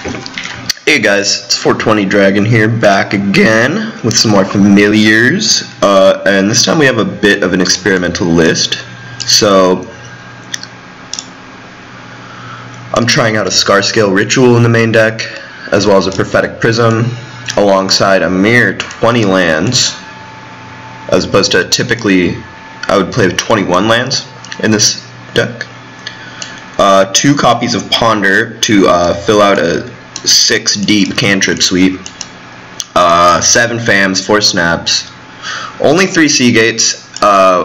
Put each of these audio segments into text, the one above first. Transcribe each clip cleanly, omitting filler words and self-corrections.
Hey guys, it's 420 Dragon here, back again with some more familiars, and this time we have a bit of an experimental list. So I'm trying out a Scar-Scale Ritual in the main deck, as well as a Prophetic Prism, alongside a mere 20 lands, as opposed to typically I would play with 21 lands in this deck. 2 copies of Ponder to fill out a 6 deep cantrip sweep, 7 fams, 4 snaps, only 3 sea gates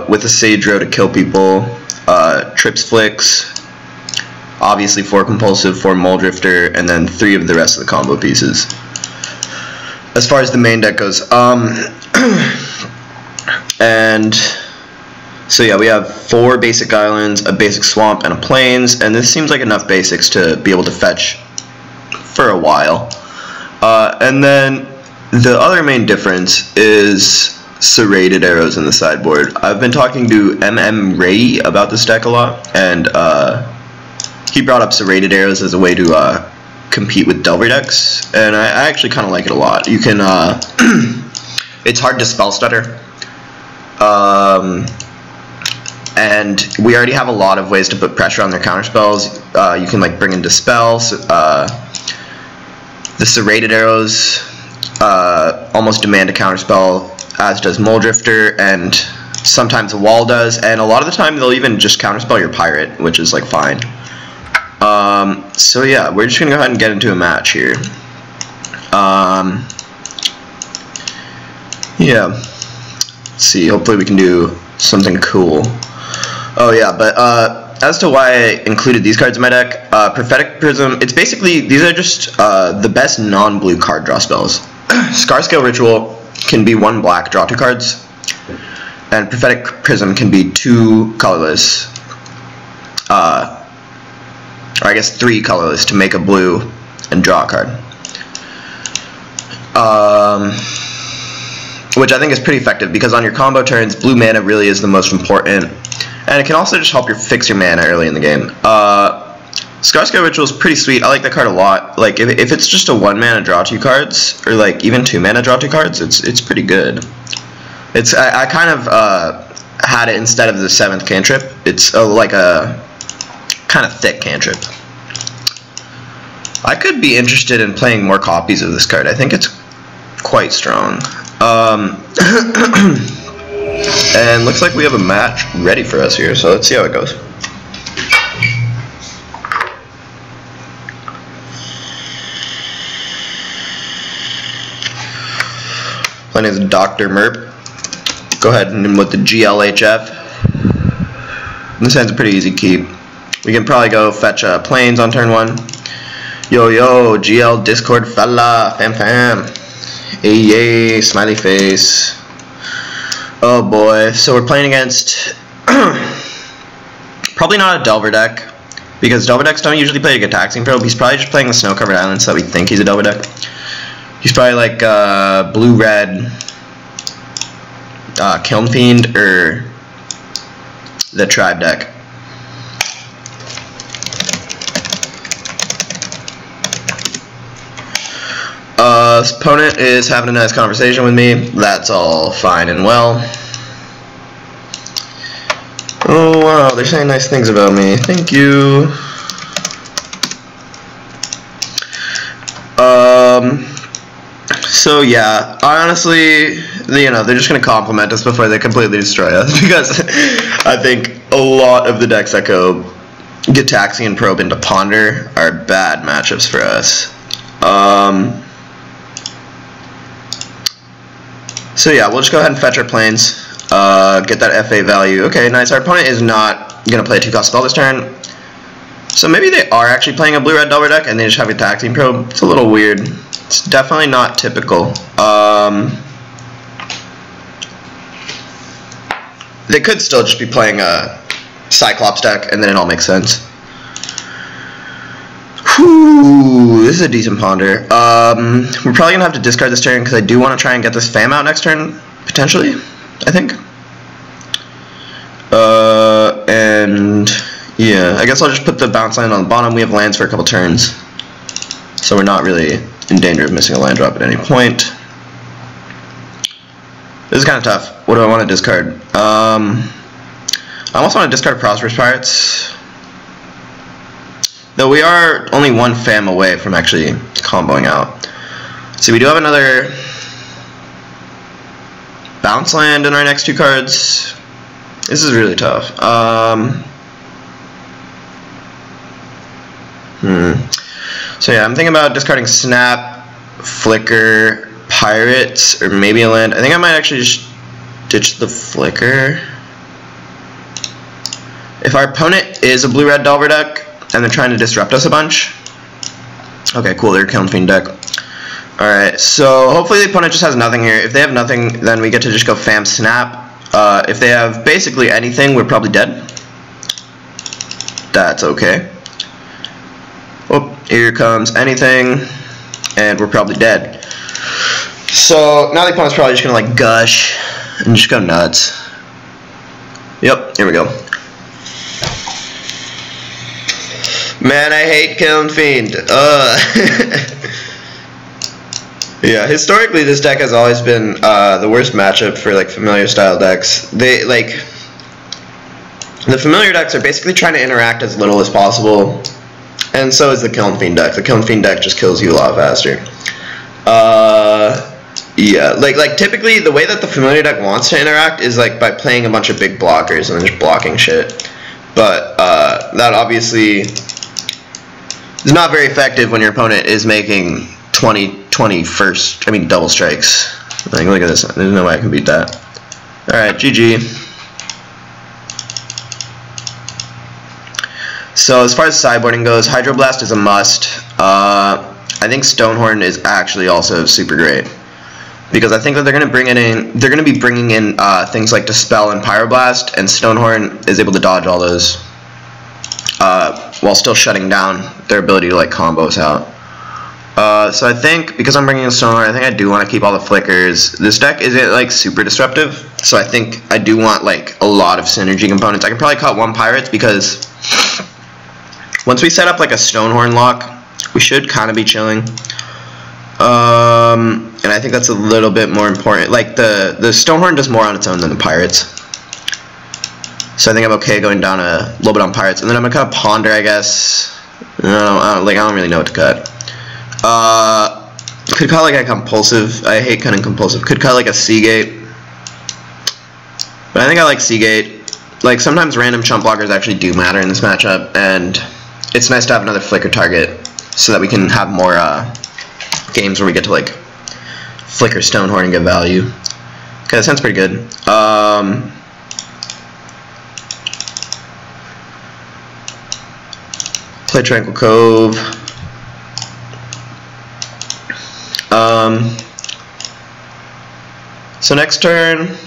with a Sage Row to kill people, trips flicks, obviously 4 compulsive, 4 Mole Drifter, and then 3 of the rest of the combo pieces. As far as the main deck goes, and so yeah, we have 4 basic islands, a basic swamp, and a plains, and this seems like enough basics to be able to fetch for a while. And then the other main difference is serrated arrows in the sideboard. I've been talking to Ray about this deck a lot, and he brought up serrated arrows as a way to compete with Delver decks, and I actually kind of like it a lot. You can it's hard to spell stutter, and we already have a lot of ways to put pressure on their counterspells. You can like bring in dispels. The serrated arrows almost demand a counterspell, as does Mole Drifter, and sometimes a wall does, and a lot of the time they'll even just counterspell your pirate, which is like fine. So yeah, we're just gonna go ahead and get into a match here. Yeah, let's see, hopefully we can do something cool. Oh yeah, but as to why I included these cards in my deck, Prophetic Prism, it's basically, these are just the best non-blue card draw spells. Scar-Scale Ritual can be 1 black, draw 2 cards, and Prophetic Prism can be 2 colorless, or I guess 3 colorless to make a blue and draw a card. Which I think is pretty effective, because on your combo turns, blue mana really is the most important. And it can also just help you fix your mana early in the game. Scar-Scale Ritual is pretty sweet. I like that card a lot. Like if it's just a 1 mana draw 2 cards, or like even 2 mana draw 2 cards, it's pretty good. I kind of had it instead of the 7th cantrip. It's like a kind of thick cantrip. I could be interested in playing more copies of this card. I think it's quite strong. And looks like we have a match ready for us here, so let's see how it goes. Playing as Dr. Merp. Go ahead and with the GLHF. This hand's a pretty easy keep. We can probably go fetch plains on turn 1. Yo yo, GL Discord fella, fam fam. Hey yay, smiley face. Oh boy, so we're playing against probably not a Delver deck, because Delver decks don't usually play a Taxing Probe. He's probably just playing the snow-covered island, so that we think he's a Delver deck. He's probably like blue-red Kiln Fiend or the Tribe deck. This opponent is having a nice conversation with me. That's all fine and well. Oh wow, they're saying nice things about me. Thank you. So yeah, honestly, you know, they're just gonna compliment us before they completely destroy us, because I think a lot of the decks that go get Taxing and Probe into Ponder are bad matchups for us. So yeah, we'll just go ahead and fetch our plains, get that FA value. Okay, nice. Our opponent is not going to play a 2-cost spell this turn. So maybe they are actually playing a blue-red Delver deck and they just have a Taxing Probe. It's a little weird. It's definitely not typical. They could still just be playing a Cyclops deck, and then it all makes sense. Whew, this is a decent Ponder. We're probably going to have to discard this turn, because I do want to try and get this fam out next turn, potentially, I think. And yeah, I guess I'll just put the bounce land on the bottom. We have lands for a couple turns. so we're not really in danger of missing a land drop at any point. This is kind of tough. What do I want to discard? I almost want to discard Prosperous Pirates. Though we are only one fam away from actually comboing out. So we do have another bounce land in our next 2 cards. This is really tough. So yeah, I'm thinking about discarding Snap, Flicker, Pirates, or maybe a land. I think I might actually just ditch the Flicker. If our opponent is a blue-red Delver deck, and they're trying to disrupt us a bunch. Okay, cool, they're a Kiln Fiend deck. Alright, so hopefully the opponent just has nothing here. If they have nothing, then we get to just go Fam Snap. If they have basically anything, we're probably dead. That's okay. Oh, here comes anything, and we're probably dead. So now the opponent's probably just gonna like gush and just go nuts. Yep, here we go. Man, I hate Kiln Fiend. Yeah, historically this deck has always been the worst matchup for like familiar style decks. The familiar decks are basically trying to interact as little as possible, and so is the Kiln Fiend deck. The Kiln Fiend deck just kills you a lot faster. Yeah, like typically the way that the familiar deck wants to interact is like by playing a bunch of big blockers and then just blocking shit. But that obviously is not very effective when your opponent is making 20 double strikes. Like, look at this. There's no way I can beat that. Alright, GG. So as far as sideboarding goes, Hydroblast is a must. I think Stonehorn is actually also super great, because I think that they're going to be bringing in things like Dispel and Pyroblast, and Stonehorn is able to dodge all those while still shutting down their ability to like combo us out. So I think, because I'm bringing in Stonehorn, I think I do want to keep all the flickers. This deck isn't like super disruptive, so I think I do want like a lot of synergy components. I can probably cut 1 Pirates, because once we set up like a Stonehorn lock, we should kind of be chilling. And I think that's a little bit more important. Like the Stonehorn does more on its own than the Pirates. So I think I'm okay going down a little bit on Pirates, and then I'm gonna cut a Ponder, I guess. I don't really know what to cut. Could cut like a Compulsive. I hate cutting Compulsive. Could cut like a Seagate. But I think I like Seagate. Like sometimes random chump blockers actually do matter in this matchup, and it's nice to have another flicker target so that we can have more games where we get to like flicker Stonehorn and get value. Okay, that sounds pretty good. Play Tranquil Cove. So next turn,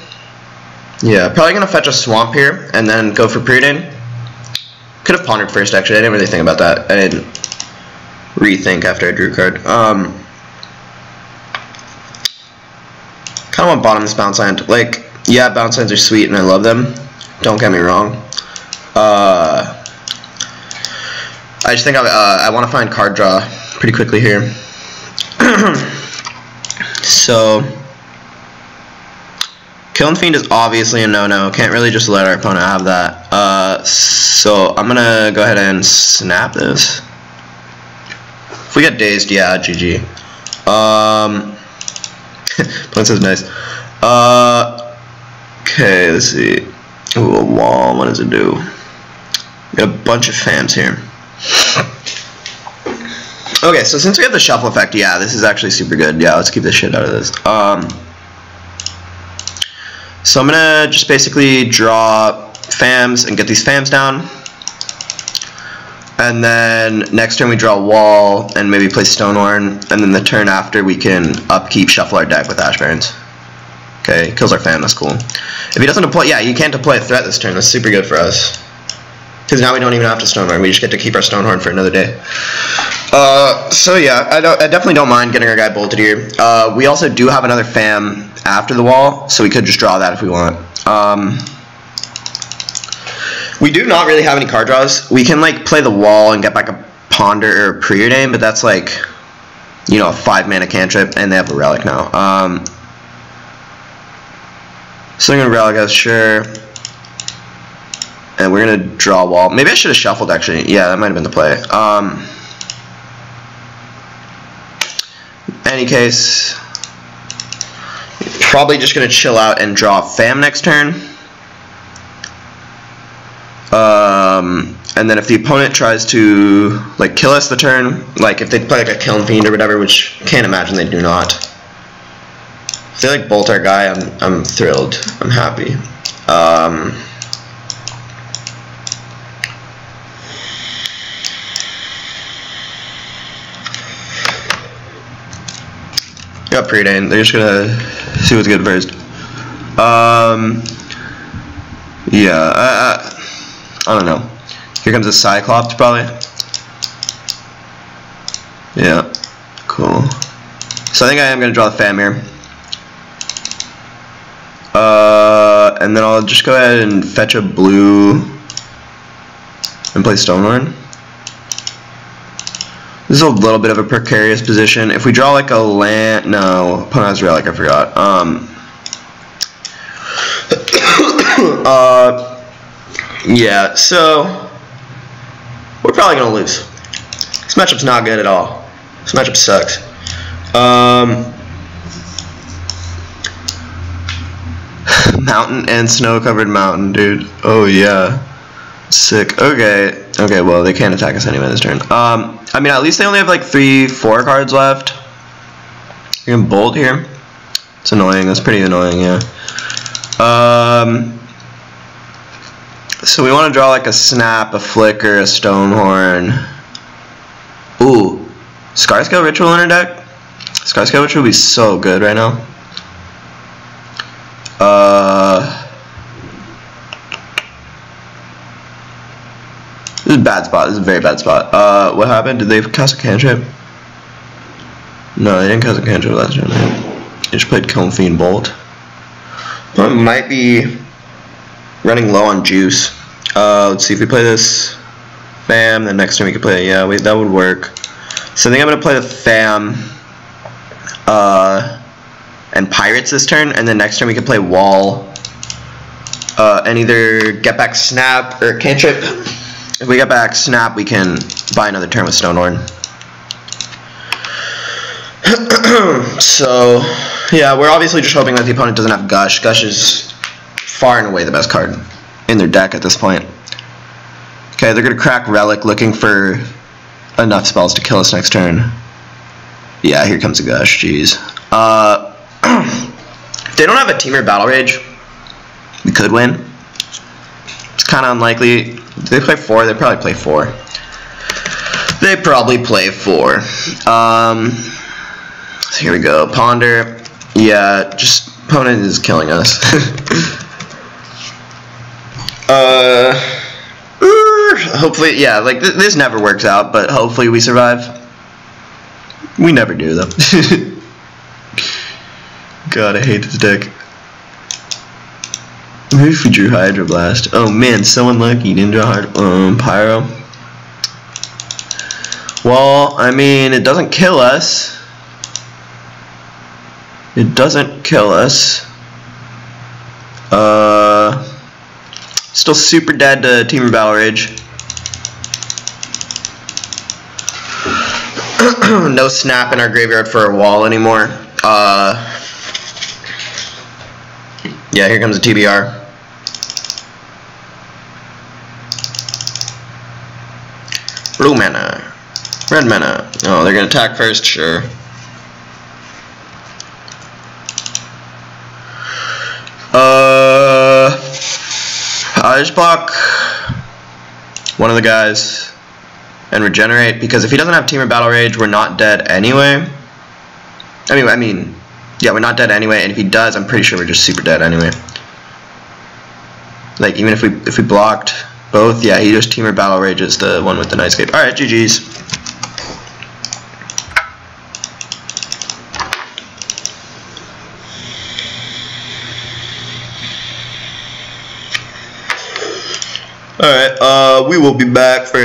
yeah, probably gonna fetch a Swamp here and then go for Preordain. Could have pondered first, actually. I didn't really think about that. I didn't rethink after I drew a card. Kind of want bottom this bounce land. Like, yeah, bounce lands are sweet and I love them. Don't get me wrong. I just think I want to find card draw pretty quickly here. So, Kiln Fiend is obviously a no-no. Can't really just let our opponent have that. So I'm gonna go ahead and snap this. If we get dazed, yeah, GG. This is nice. Okay, let's see. Ooh, a wall. What does it do? Got a bunch of fams here. Okay, so since we have the shuffle effect, yeah, this is actually super good. Yeah, let's keep the shit out of this. So I'm gonna just basically draw fams and get these fams down. And then next turn we draw a wall and maybe play Stonehorn. And then the turn after we can upkeep, shuffle our deck with Ash Barrens. Okay, kills our fam, that's cool. If he doesn't deploy, yeah, you can't deploy a threat this turn. That's super good for us. Because now we don't even have to Stonehorn. We just get to keep our Stonehorn for another day. So yeah, I definitely don't mind getting our guy bolted here. We also do have another fam after the wall, so we could just draw that if we want. We do not really have any card draws. We can like play the wall and get back a Ponder or Preordain, but that's like you know, a 5-mana cantrip, and they have a relic now. So I'm gonna relic us, sure. And we're gonna draw a wall. Maybe I should have shuffled actually. Yeah, that might have been the play. Any case, probably just gonna chill out and draw Fam next turn. And then if the opponent tries to like kill us the turn, like if they play like a Kiln Fiend or whatever, which can't imagine they do not. If they like bolt our guy, I'm thrilled. I'm happy. Got Predane. They're just gonna see what's good first. Yeah. I don't know. Here comes a Cyclops, probably. Yeah. Cool. So I think I am gonna draw the Fam here. And then I'll just go ahead and fetch a blue and play Stonehorn. This is a little bit of a precarious position. If we draw like a land, no, opponent has relic, I forgot. Yeah, so we're probably gonna lose. This matchup's not good at all. This matchup sucks. Mountain and snow-covered mountain, dude. Oh yeah, sick. Okay, well they can't attack us anyway this turn. I mean, at least they only have like 3-4 cards left. You can bolt here. It's annoying. That's pretty annoying, yeah. So we want to draw like a Snap, a Flicker, a Stonehorn. Ooh, Scarscale Ritual in our deck. Scarscale Ritual would be so good right now. This is a bad spot. This is a very bad spot. What happened? Did they cast a cantrip? No, they didn't cast a cantrip last turn. They just played Kiln Fiend Bolt. But might be running low on juice. Let's see if we play this Fam. Then next turn we could play. Yeah, wait, that would work. So I think I'm gonna play the Fam and Pirates this turn, and then next turn we can play Wall. And either get back Snap or cantrip. If we get back Snap, we can buy another turn with Stonehorn. So, yeah, we're obviously just hoping that the opponent doesn't have Gush. Gush is far and away the best card in their deck at this point. Okay, they're going to crack Relic looking for enough spells to kill us next turn. Yeah, here comes a Gush, jeez. If they don't have a Teamer Battle Rage, we could win. It's kind of unlikely. Do they play 4? They probably play 4. They probably play 4. So here we go. Ponder. Yeah, just opponent is killing us. Hopefully, yeah, like this never works out, but hopefully we survive. We never do though. God, I hate this deck. Maybe if we drew Hydroblast. Oh man, so unlucky. Didn't draw Pyro. Well, I mean, it doesn't kill us. It doesn't kill us. Still super dead to Teamer Battle Rage. No Snap in our graveyard for a Wall anymore. Yeah, here comes a TBR. Blue mana. Red mana. Oh, they're gonna attack first, sure. I just block one of the guys and regenerate, because if he doesn't have Teamer Battle Rage, we're not dead anyway. I mean, yeah, we're not dead anyway, and if he does, I'm pretty sure we're just super dead anyway. Like, even if we blocked both, yeah, he just Teamer Battle Rage is the one with the Nightscape. Alright, GG's. Alright, we will be back for